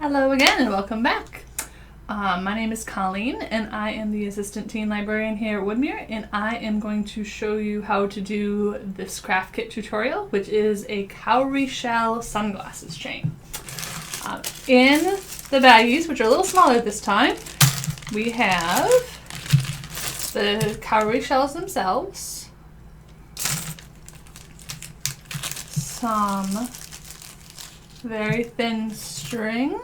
Hello again and welcome back. My name is Colleen and I am the assistant teen librarian here at Woodmere, and I am going to show you how to do this craft kit tutorial, which is a cowrie shell sunglasses chain. In the baggies, which are a little smaller this time, we have the cowrie shells themselves, some very thin string,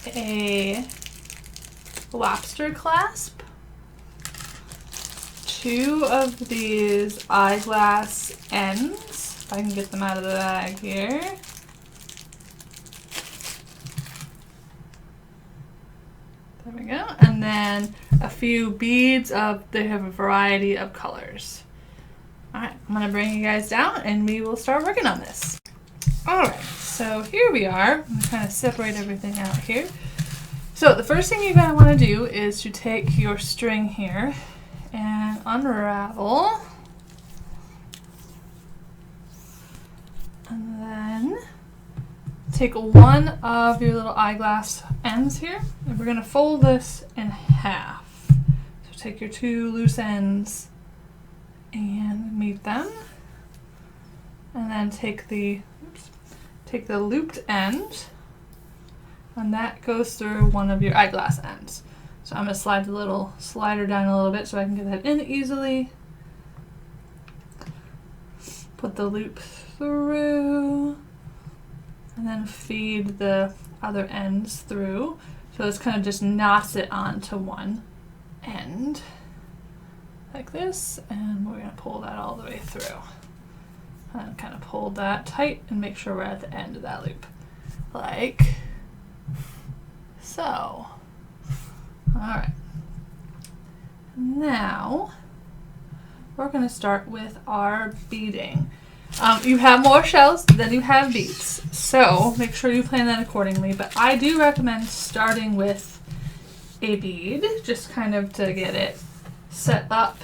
a lobster clasp, two of these eyeglass ends, if I can get them out of the bag here, there we go, and then a few beads they have a variety of colors. Alright, I'm going to bring you guys down and we will start working on this. Alright, so here we are. I'm going to kind of separate everything out here. So the first thing you're going to want to do is to take your string here and unravel. And then take one of your little eyeglass ends here and we're going to fold this in half. So take your two loose ends and meet them, and then take the looped end, and that goes through one of your eyeglass ends. So I'm going to slide the little slider down a little bit so I can get that in easily. Put the loop through, and then feed the other ends through. So this kind of just knots it onto one end, like this, and we're going to pull that all the way through. And kind of pull that tight and make sure we're at the end of that loop. Like so. Alright. Now, we're going to start with our beading. You have more shells than you have beads, so make sure you plan that accordingly. But I do recommend starting with a bead, just kind of to get it set up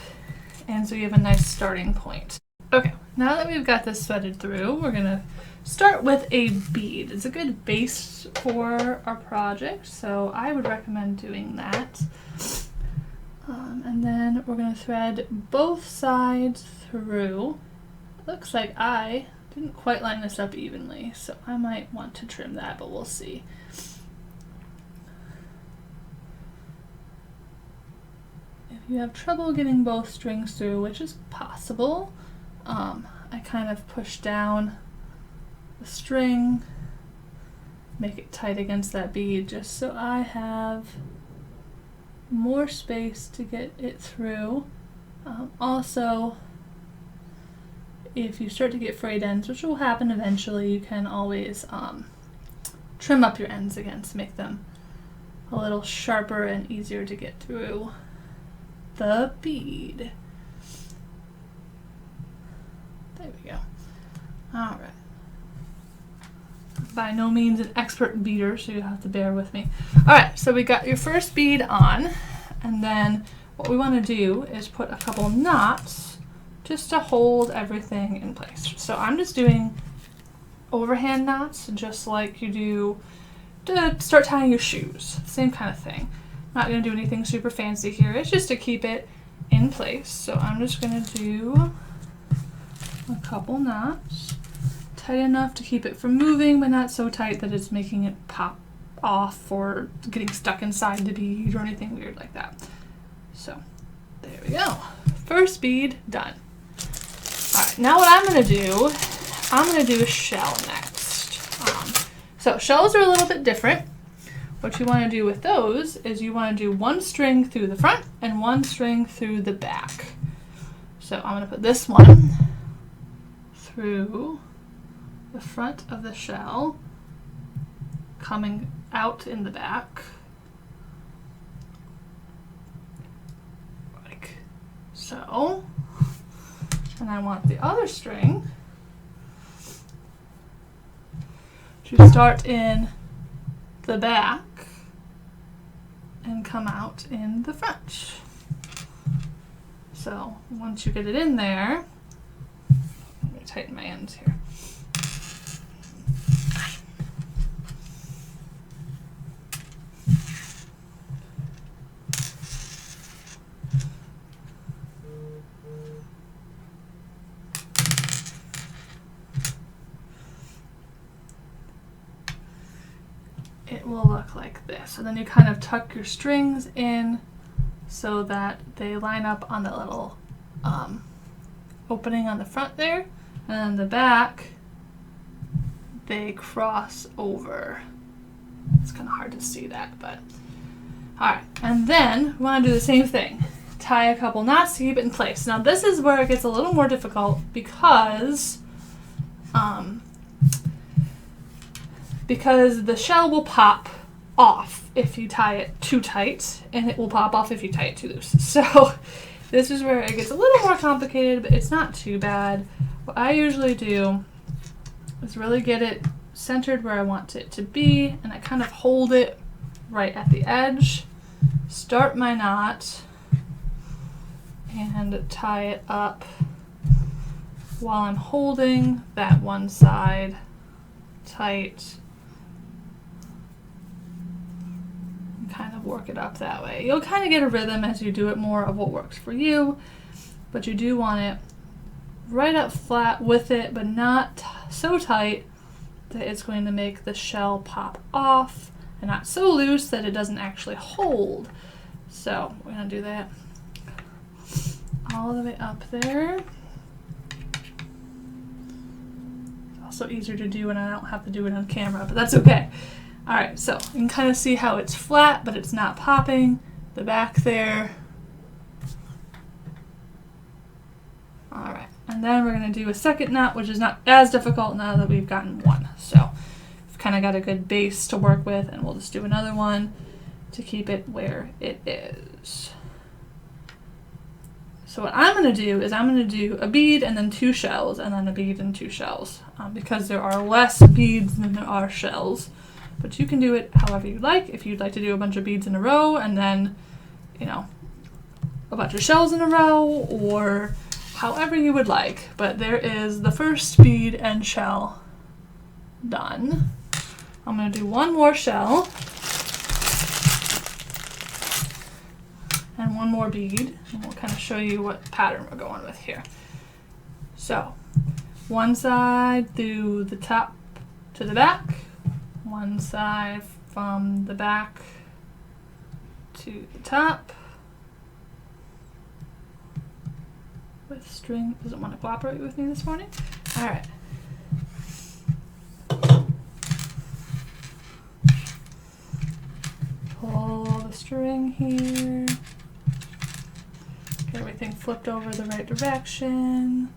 and so you have a nice starting point. Okay, now that we've got this threaded through, we're going to start with a bead. It's a good base for our project, so I would recommend doing that. And then we're going to thread both sides through. It looks like I didn't quite line this up evenly, so I might want to trim that, but we'll see. If you have trouble getting both strings through, which is possible, I kind of push down the string, make it tight against that bead just so I have more space to get it through. Also, if you start to get frayed ends, which will happen eventually, you can always trim up your ends again to make them a little sharper and easier to get through the bead. There we go. Alright. By no means an expert beader, so you have to bear with me. Alright, so we got your first bead on, and then what we want to do is put a couple knots just to hold everything in place. So I'm just doing overhand knots, just like you do to start tying your shoes. Same kind of thing. Not going to do anything super fancy here. It's just to keep it in place. So I'm just going to do a couple knots, tight enough to keep it from moving, but not so tight that it's making it pop off or getting stuck inside the bead or anything weird like that. So there we go. First bead done. Alright, now what I'm going to do a shell next. So shells are a little bit different. What you want to do with those is you want to do one string through the front and one string through the back. So I'm going to put this one through the front of the shell, coming out in the back, like so. And I want the other string to start in the back and come out in the front. So once you get it in there, I'm going to tighten my ends here. like this. And then you kind of tuck your strings in so that they line up on the little opening on the front there, and on the back they cross over. It's kind of hard to see that, but alright. And then we want to do the same thing. Tie a couple knots to keep it in place. Now this is where it gets a little more difficult because the shell will pop off if you tie it too tight, and it will pop off if you tie it too loose. So this is where it gets a little more complicated, but it's not too bad. What I usually do is really get it centered where I want it to be, and I kind of hold it right at the edge, start my knot, and tie it up while I'm holding that one side tight. Kind of work it up that way. You'll kind of get a rhythm as you do it more of what works for you, but you do want it right up flat with it, but not so tight that it's going to make the shell pop off, and not so loose that it doesn't actually hold. So we're going to do that all the way up there. It's also easier to do when I don't have to do it on camera, but that's okay. Alright, so you can kind of see how it's flat, but it's not popping. The back there. Alright, and then we're going to do a second knot, which is not as difficult now that we've gotten one. So we've kind of got a good base to work with, and we'll just do another one to keep it where it is. So what I'm going to do is I'm going to do a bead and then 2 shells, and then a bead and 2 shells, because there are less beads than there are shells. But you can do it however you like. If you'd like to do a bunch of beads in a row and then, you know, a bunch of shells in a row, or however you would like. But there is the first bead and shell done. I'm going to do one more shell and one more bead, and we'll kind of show you what pattern we're going with here. So one side through the top to the back, one side from the back to the top with string. Doesn't want to cooperate with me this morning. All right. Pull the string here. Get everything flipped over the right direction.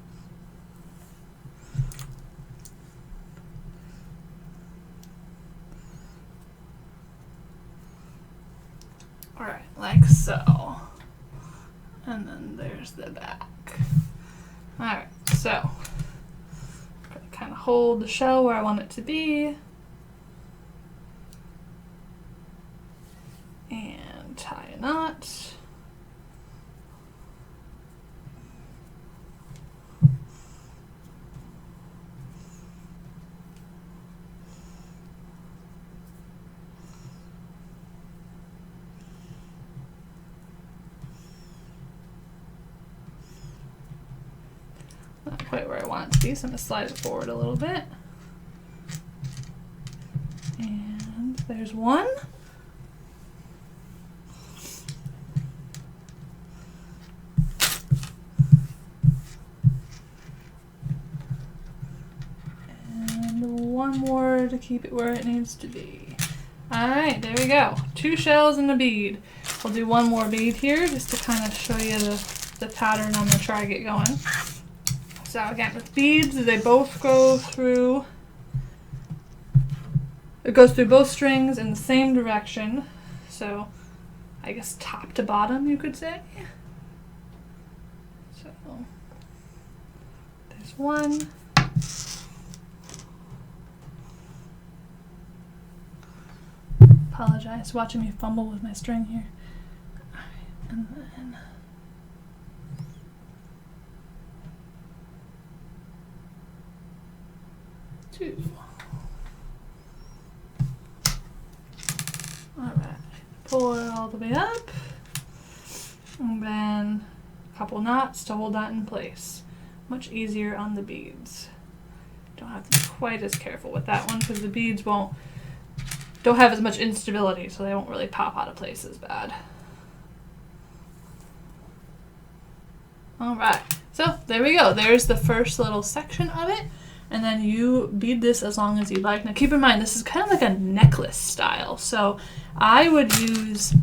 Alright, like so. And then there's the back. Alright, so kind of hold the shell where I want it to be. And tie a knot. Not quite where I want it to be, so I'm going to slide it forward a little bit. And there's one. And one more to keep it where it needs to be. Alright, there we go. 2 shells and a bead. We'll do one more bead here just to kind of show you the pattern I'm going to try to get going. So again, with beads, they both go through, it goes through both strings in the same direction. So I guess top to bottom, you could say. So there's one. Apologize, watching me fumble with my string here. All right, and then 2. Alright, pull it all the way up, and then a couple knots to hold that in place. Much easier on the beads. Don't have to be quite as careful with that one because the beads won't don't have as much instability, so they won't really pop out of place as bad. All right, so there we go. There's the first little section of it, and then you bead this as long as you'd like. Now keep in mind, this is kind of like a necklace style, so I would use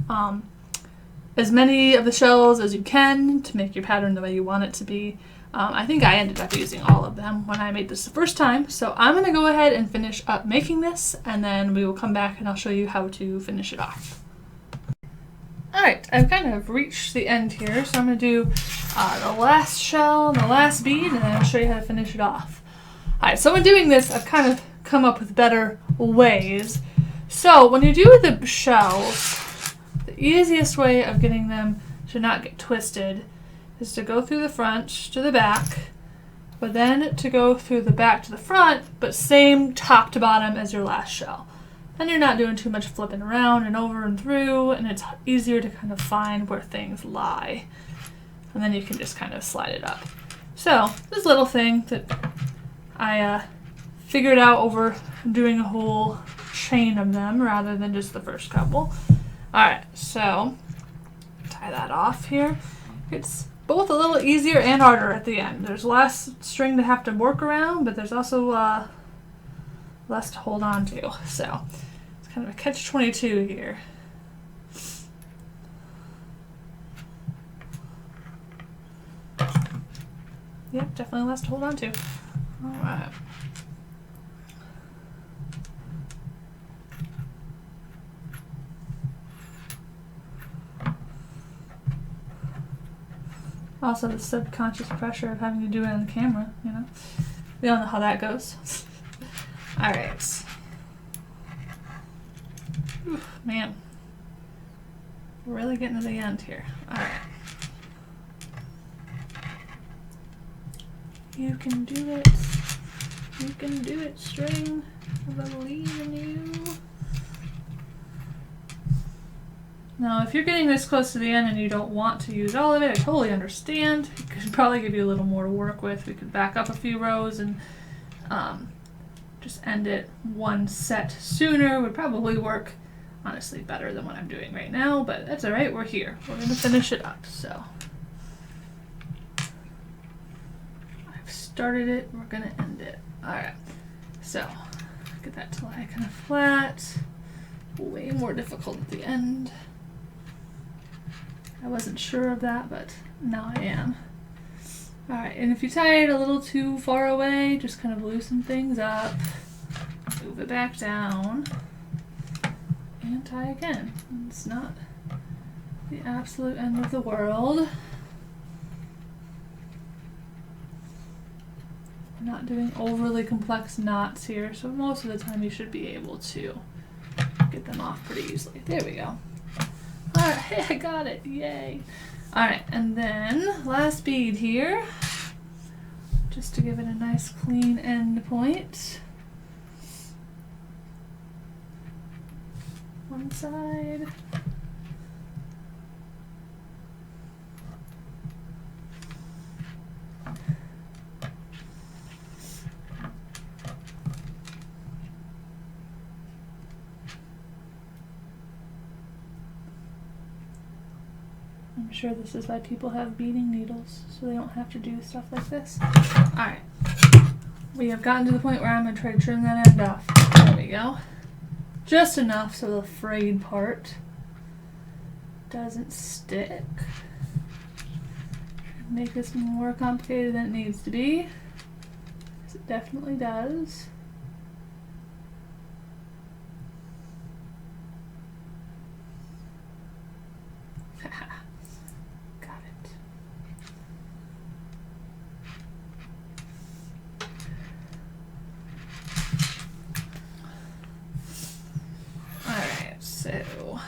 as many of the shells as you can to make your pattern the way you want it to be. I think I ended up using all of them when I made this the first time, so I'm going to go ahead and finish up making this, and then we will come back and I'll show you how to finish it off. Alright, I've kind of reached the end here, so I'm going to do the last shell and the last bead, and then I'll show you how to finish it off. Alright, so when doing this, I've kind of come up with better ways. So when you do the shells, the easiest way of getting them to not get twisted is to go through the front to the back, but then to go through the back to the front, but same top to bottom as your last shell. Then you're not doing too much flipping around and over and through, and it's easier to kind of find where things lie. And then you can just kind of slide it up. So this little thing that I figured out over doing a whole chain of them rather than just the first couple. Alright, so tie that off here. It's both a little easier and harder at the end. There's less string to have to work around, but there's also less to hold on to. So it's kind of a catch-22 here. Yep, definitely less to hold on to. All right. Also, the subconscious pressure of having to do it on the camera, you know. We all know how that goes. All right. Whew, man. We're really getting to the end here. All right. You can do it. You can do it, string. I believe in you. Now, if you're getting this close to the end and you don't want to use all of it, I totally understand. It could probably give you a little more to work with. We could back up a few rows and just end it one set sooner. Would probably work, honestly, better than what I'm doing right now, but that's all right. We're here. We're going to finish it up, so. I've started it. We're going to end it. All right. So, get that to lie kind of flat. Way more difficult at the end. I wasn't sure of that, but now I am. Alright, and if you tie it a little too far away, just kind of loosen things up, move it back down, and tie again. It's not the absolute end of the world. We're not doing overly complex knots here, so most of the time you should be able to get them off pretty easily. There we go. Alright, hey, I got it. Yay. Alright, and then last bead here, just to give it a nice clean end point. One side. I'm sure this is why people have beading needles, so they don't have to do stuff like this. Alright, we have gotten to the point where I'm going to try to trim that end off. There we go. Just enough so the frayed part doesn't stick. Make this more complicated than it needs to be, because it definitely does. So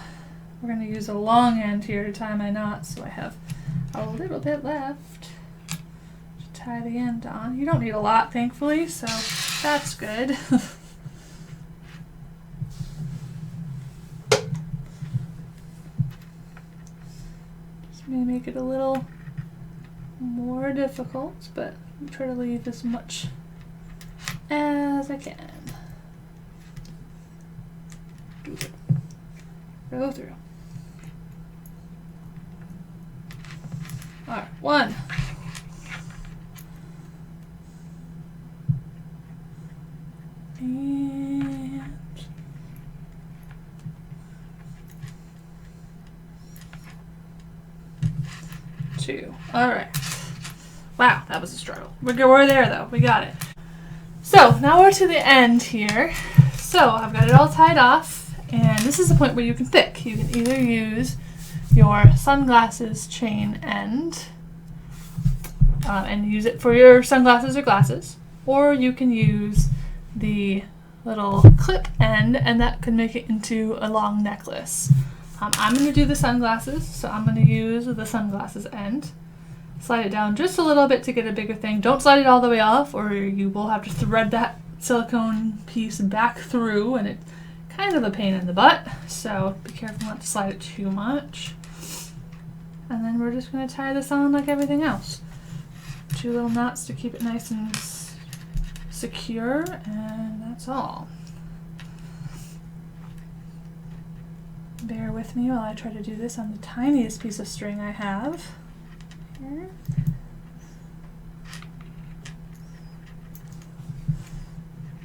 we're going to use a long end here to tie my knots, so I have a little bit left to tie the end on. You don't need a lot, thankfully, so that's good. Just may make it a little more difficult, but I'll try to leave as much as I can. Go through. Go through. All right, 1. And 2. All right. Wow, that was a struggle. We're there though. We got it. So now we're to the end here. So I've got it all tied off, and this is the point where you can pick. You can either use your sunglasses chain end and use it for your sunglasses or glasses, or you can use the little clip end, and that could make it into a long necklace. I'm going to do the sunglasses, so I'm going to use the sunglasses end. Slide it down just a little bit to get a bigger thing. Don't slide it all the way off, or you will have to thread that silicone piece back through, and it's kind of a pain in the butt, so be careful not to slide it too much. And then we're just going to tie this on like everything else. 2 little knots to keep it nice and secure, and that's all. Bear with me while I try to do this on the tiniest piece of string I have here.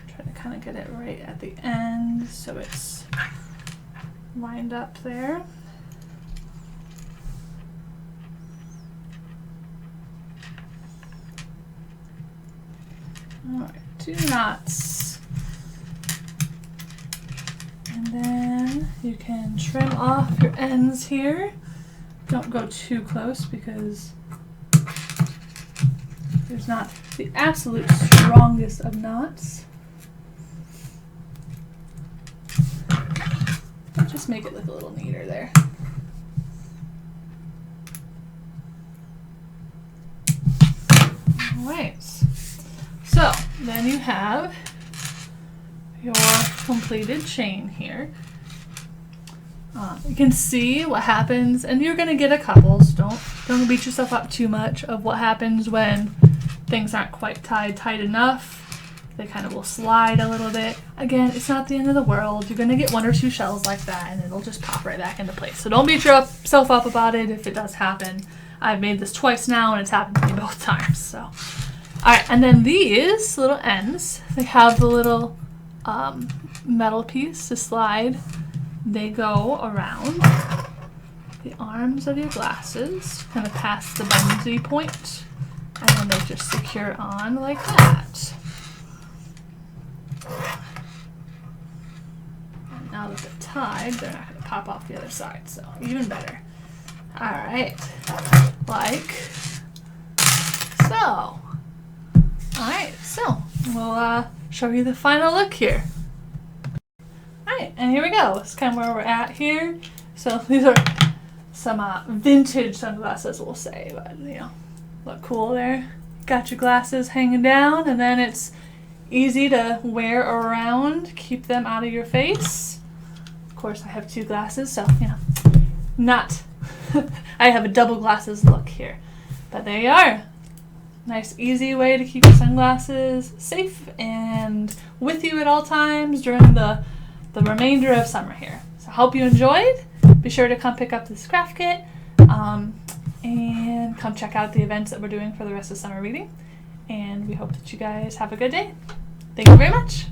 Try to kind of get it right at the end so it's lined up there. All right, 2 knots. And then you can trim off your ends here. Don't go too close because there's not the absolute strongest of knots. But just make it look a little neater there. All right. So then you have your completed chain here. You can see what happens, and you're gonna get a couple, so don't beat yourself up too much of what happens when things aren't quite tied tight enough. They kind of will slide a little bit. Again, it's not the end of the world. You're gonna get 1 or 2 shells like that, and it'll just pop right back into place. So don't beat yourself up about it if it does happen. I've made this twice now, and it's happened to me both times. So, all right, and then these little ends, they have the little metal piece to slide. They go around the arms of your glasses, kind of past the bungee point, and then they just secure on like that. And now that they're tied, they're not going to pop off the other side, so even better. All right, like so. All right, so we'll show you the final look here. Alright, and here we go. It's kind of where we're at here. So these are some vintage sunglasses, we'll say, but you know, look cool there. Got your glasses hanging down, and then it's easy to wear around. Keep them out of your face. Of course, I have 2 glasses, so you know, not. I have a double glasses look here, but there you are. Nice, easy way to keep your sunglasses safe and with you at all times during the remainder of summer here. So I hope you enjoyed. Be sure to come pick up this craft kit and come check out the events that we're doing for the rest of summer reading. And we hope that you guys have a good day. Thank you very much.